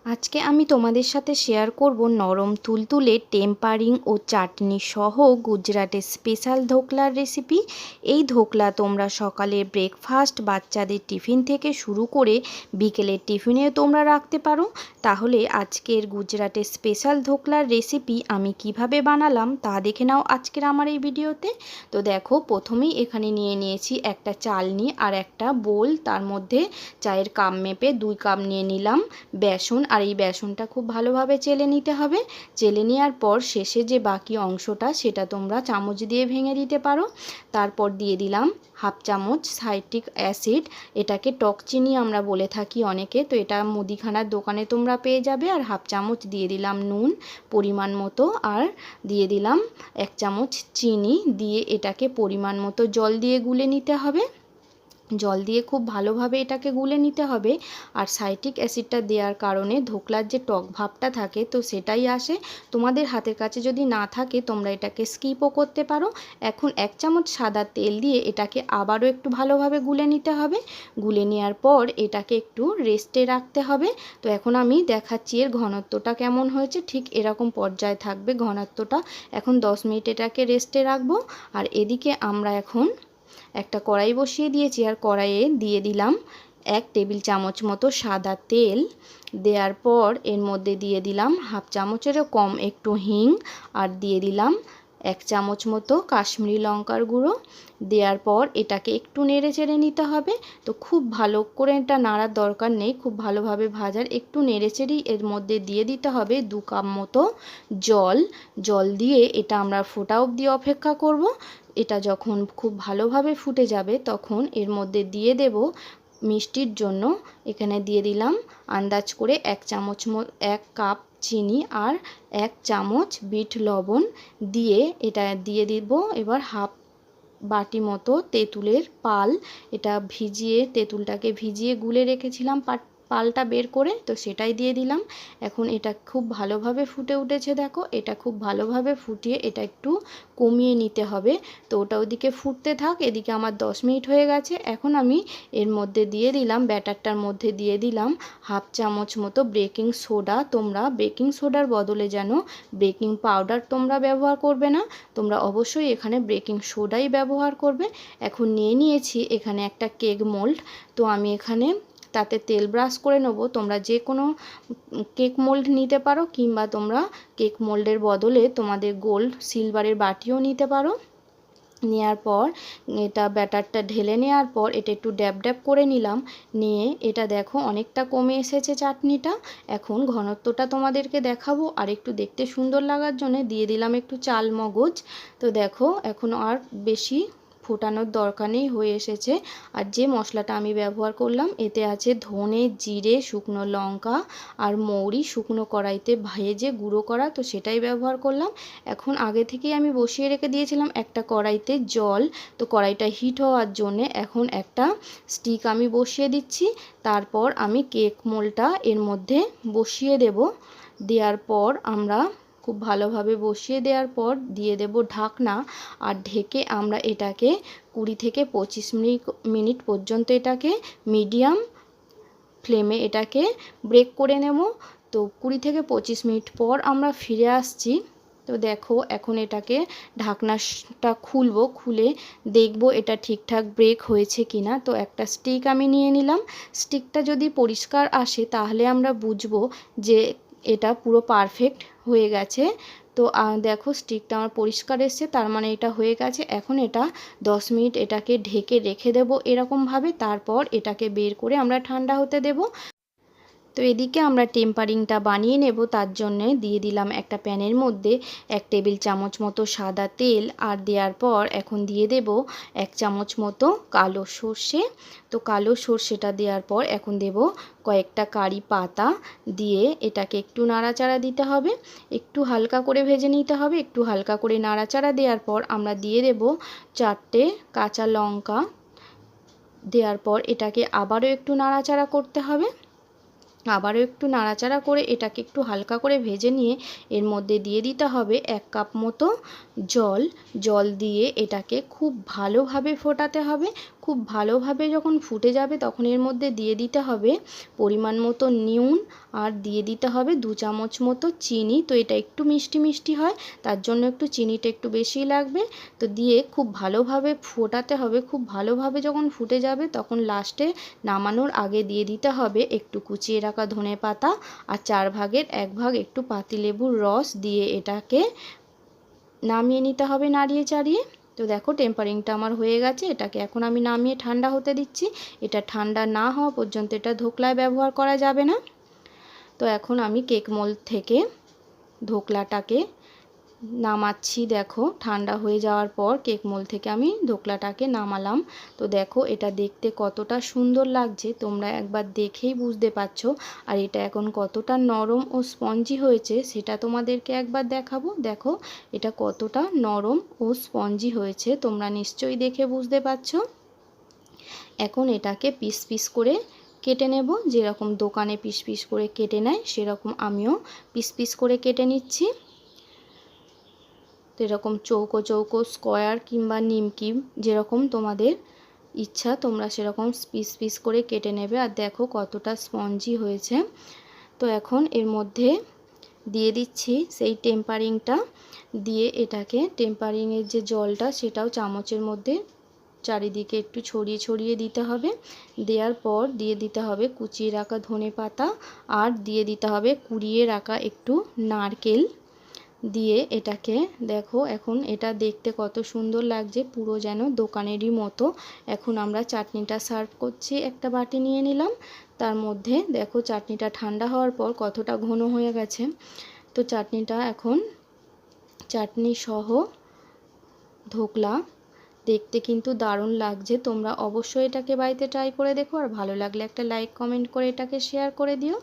আজকে আমি তোমাদের সাথে শেয়ার করব নরম তুলতুলে টেম্পারিং ও চাটনি সহ গুজরাটের স্পেশাল ধোকলার রেসিপি। এই ধোকলা তোমরা সকালের ব্রেকফাস্ট, বাচ্চাদের টিফিন থেকে শুরু করে বিকেলের টিফিনেও তোমরা রাখতে পারো। তাহলে আজকের গুজরাটের স্পেশাল ধোকলার রেসিপি আমি কিভাবে বানালাম তা দেখে নাও আজকের আমার এই ভিডিওতে। তো দেখো, প্রথমেই এখানে নিয়ে নিয়েছি একটা চালনি আর একটা বোল, তার মধ্যে চায়ের কাপ মেপে 2 কাপ নিয়ে নিলাম বেসন। আর এই বেসনটা খুব ভালোভাবে চেলে নিতে হবে। চেলে নেওয়ার পর শেষে যে বাকি অংশটা সেটা তোমরা চামচ দিয়ে ভেঙে দিতে পারো। তারপর দিয়ে দিলাম হাফ চামচ সাইট্রিক অ্যাসিড, এটাকে টক চিনি আমরা বলে থাকি অনেকে, তো এটা মুদিখানার দোকানে তোমরা পেয়ে যাবে। আর হাফ চামচ দিয়ে দিলাম নুন পরিমাণ মতো, আর দিয়ে দিলাম 1 চামচ চিনি, দিয়ে এটাকে পরিমাণ মতো জল দিয়ে গুলে নিতে হবে। জল দিয়ে খুব ভালোভাবে এটাকে গুলে নিতে হবে। আর সাইট্রিক অ্যাসিডটা দেওয়ার কারণে ধোকলার যে টক ভাবটা থাকে তো সেটাই আসে। তোমাদের হাতের কাছে যদি না থাকে তোমরা এটাকে স্কিপও করতে পারো। এখন 1 চামচ সাদা তেল দিয়ে এটাকে আবারও একটু ভালোভাবে গুলে নিতে হবে। গুলে নেওয়ার পর এটাকে একটু রেস্টে রাখতে হবে। তো এখন আমি দেখাচ্ছি এর ঘনত্বটা কেমন হয়েছে। ঠিক এরকম পর্যায়ে থাকবে ঘনত্বটা। এখন 10 মিনিট এটাকে রেস্টে রাখবো। আর এদিকে আমরা এখন একটা কড়াই বসিয়ে দিয়েছি, আর কড়াইয়ে দিয়ে দিলাম 1 টেবিল চামচ মতো সাদা তেল। দেওয়ার পর এর মধ্যে দিয়ে দিলাম হাফ চামচেরও কম একটু হিং, আর দিয়ে দিলাম 1 চামচ মতো কাশ্মীরি লঙ্কার গুঁড়ো। দেওয়ার পর এটাকে একটু নেড়ে চেড়ে নিতে হবে। তো খুব ভালো করে এটা নাড়ার দরকার নেই, খুব ভালোভাবে ভাজার, একটু নেড়ে চেড়েই এর মধ্যে দিয়ে দিতে হবে 2 কাপ মতো জল। জল দিয়ে এটা আমরা ফোটা অবধি অপেক্ষা করব। এটা যখন খুব ভালোভাবে ফুটে যাবে তখন এর মধ্যে দিয়ে দেব মিষ্টির জন্য, এখানে দিয়ে দিলাম আন্দাজ করে 1 চামচ 1 কাপ চিনি আর 1 চামচ বিট লবণ, দিয়ে এটা দিয়ে দিব এবার হাফ বাটি মতো তেঁতুলের পাল। এটা তেঁতুলটাকে ভিজিয়ে গুলে রেখেছিলাম পালটা বের করে, তো সেটাই দিয়ে দিলাম। এখন এটা খুব ভালোভাবে ফুটে উঠেছে, দেখো এটা খুব ভালোভাবে ফুটিয়ে এটা একটু কমিয়ে নিতে হবে। তো ওটা ওদিকে ফুটতে থাক, এদিকে আমার 10 মিনিট হয়ে গেছে। এখন আমি এর মধ্যে দিয়ে দিলাম, ব্যাটারটার মধ্যে দিয়ে দিলাম হাফ চামচ মতো বেকিং সোডা। তোমরা বেকিং সোডার বদলে যেন বেকিং পাউডার তোমরা ব্যবহার করবে না, তোমরা অবশ্যই এখানে বেকিং সোডাই ব্যবহার করবে। এখন নিয়ে নিয়েছি এখানে একটা কেক মোল্ড। তো আমি এখানে তাতে তেল ব্রাশ করে নেব। তোমরা যে কোনো কেক মোল্ড নিতে পারো, কিংবা তোমরা কেক মোল্ডের বদলে তোমাদের গোল্ড সিলভারের বাটিও নিতে পারো। নেওয়ার পর এটা ব্যাটারটা ঢেলে নেওয়ার পর এটা একটু ড্যাব ড্যাব করে নিলাম। নিয়ে এটা দেখো অনেকটা কমে এসেছে চাটনিটা। এখন ঘনত্বটা তোমাদেরকে দেখাবো, আর একটু দেখতে সুন্দর লাগার জন্য দিয়ে দিলাম একটু চাল মগজ। তো দেখো এখন আর বেশি ফোটানোর দরকার নেই, হয়ে এসেছে। আর যে মশলাটা আমি ব্যবহার করলাম এতে আছে ধনে, জিরে, শুকনো লঙ্কা আর মৌরি, শুকনো কড়াইতে ভেজে গুঁড়ো করা, তো সেটাই ব্যবহার করলাম। এখন আগে থেকেই আমি বসিয়ে রেখে দিয়েছিলাম একটা কড়াইতে জল। তো কড়াইটা হিট হওয়ার জন্যে এখন একটা স্টিক আমি বসিয়ে দিচ্ছি। তারপর আমি কেক মোল্ডটা এর মধ্যে বসিয়ে দেব। দেওয়ার পর আমরা খুব ভালোভাবে বসিয়ে দেওয়ার পর দিয়ে দেব ঢাকনা, আর ঢেকে আমরা এটাকে 20 থেকে 25 মিনিট পর্যন্ত এটাকে মিডিয়াম ফ্লেমে এটাকে ব্রেক করে নেব। তো 20 থেকে 25 মিনিট পর আমরা ফিরে আসছি। তো দেখো এখন এটাকে ঢাকনাটা খুলবো, খুলে দেখব এটা ঠিকঠাক ব্রেক হয়েছে কিনা। তো একটা স্টিক আমি নিয়ে নিলাম। স্টিকটা যদি পরিষ্কার আসে তাহলে আমরা বুঝবো যে এটা পুরো পারফেক্ট হয়ে গেছে। তো দেখো স্টিকটা আমার পরিষ্কার এসছে, তার মানে এটা হয়ে গেছে। এখন এটা 10 মিনিট এটাকে ঢেকে রেখে দেবো এরকমভাবে। তারপর এটাকে বের করে আমরা ঠান্ডা হতে দেব। তো এদিকে আমরা টেম্পারিংটা বানিয়ে নেব। তার জন্যে দিয়ে দিলাম একটা প্যানের মধ্যে 1 টেবিল চামচ মতো সাদা তেল, আর দেওয়ার পর এখন দিয়ে দেব 1 চামচ মতো কালো সর্ষে। তো কালো সর্ষেটা দেওয়ার পর এখন দেব কয়েকটা কারি পাতা, দিয়ে এটাকে একটু নাড়াচাড়া দিতে হবে, একটু হালকা করে ভেজে নিতে হবে। একটু হালকা করে নাড়াচাড়া দেওয়ার পর আমরা দিয়ে দেব 4টে কাঁচা লঙ্কা। দেওয়ার পর এটাকে আবারও একটু নাড়াচাড়া করতে হবে। আবারও একটু নাড়াচাড়া করে এটাকে একটু হালকা করে ভেজে নিয়ে এর মধ্যে দিয়ে দিতে হবে 1 কাপ মতো জল। জল দিয়ে এটাকে খুব ভালোভাবে ফোটাতে হবে। খুব খুব ভালোভাবে যখন ফুটে যাবে তখন এর মধ্যে দিয়ে দিতে হবে পরিমাণ মতো নুন, আর দিয়ে দিতে হবে 2 চামচ মতো চিনি। তো এটা একটু মিষ্টি মিষ্টি হয়, তার জন্য একটু চিনিটা একটু বেশিই লাগবে। তো দিয়ে খুব ভালোভাবে ফোটাতে হবে। খুব ভালোভাবে যখন ফুটে যাবে তখন লাস্টে নামানোর আগে দিয়ে দিতে হবে একটু কুচিয়ে রাখা ধনেপাতা আর 4 ভাগের 1 ভাগ একটু পাতিলেবুর রস দিয়ে এটাকে নামিয়ে নিতে হবে নাড়িয়ে চাড়িয়ে। তো দেখো টেম্পারিংটা আমার হয়ে গেছে, এটাকে এখন আমি নামিয়ে ঠান্ডা হতে দিচ্ছি। এটা ঠান্ডা না হওয়া পর্যন্ত এটা ধোকলায় ব্যবহার করা যাবে না। তো এখন আমি কেক মোল্ড থেকে ধোকলাটাকে নামাচ্ছি। দেখো ঠান্ডা হয়ে যাওয়ার পর কেক মোল্ড থেকে আমি ধোকলাটাকে নামালাম। তো দেখো এটা দেখতে কতটা সুন্দর লাগছে, তোমরা একবার দেখেই বুঝতে পারছো। আর এটা এখন কতটা নরম ও স্পঞ্জি হয়েছে সেটা তোমাদেরকে একবার দেখাবো। দেখো এটা কতটা নরম ও স্পঞ্জি হয়েছে, তোমরা নিশ্চয়ই দেখে বুঝতে পারছো। এখন এটাকে পিস পিস করে কেটে নেব, যেরকম দোকানে পিস পিস করে কেটে নেয় সেরকম আমিও পিস পিস করে কেটে নিচ্ছি। তো এরকম চৌকো চৌকো, স্কোয়ার কিংবা নিমকি যেরকম তোমাদের ইচ্ছা তোমরা সেরকম পিস পিস করে কেটে নেবে। আর দেখো কতটা স্পঞ্জি হয়েছে। তো এখন এর মধ্যে দিয়ে দিচ্ছি সেই টেম্পারিংটা, দিয়ে এটাকে টেম্পারিংয়ের যে জলটা সেটাও চামচের মধ্যে চারিদিকে একটু ছড়িয়ে ছড়িয়ে দিতে হবে। দেওয়ার পর দিয়ে দিতে হবে কুচিয়ে রাখা ধনেপাতা আর দিয়ে দিতে হবে কুড়িয়ে রাখা একটু নারকেল। দিয়ে এটাকে দেখো এখন এটা দেখতে কত সুন্দর লাগছে, পুরো যেন দোকানেরই মতো। এখন আমরা চাটনিটা সার্ভ করছি, একটা বাটি নিয়ে নিলাম। তার মধ্যে দেখো চাটনিটা ঠান্ডা হওয়ার পর কতটা ঘন হয়ে গেছে। তো চাটনিটা এখন চাটনি সহ ধোকলা দেখতে কিন্তু দারুণ লাগছে। তোমরা অবশ্যই এটাকে বাড়িতে ট্রাই করে দেখো, আর ভালো লাগলে একটা লাইক কমেন্ট করে এটাকে শেয়ার করে দিও।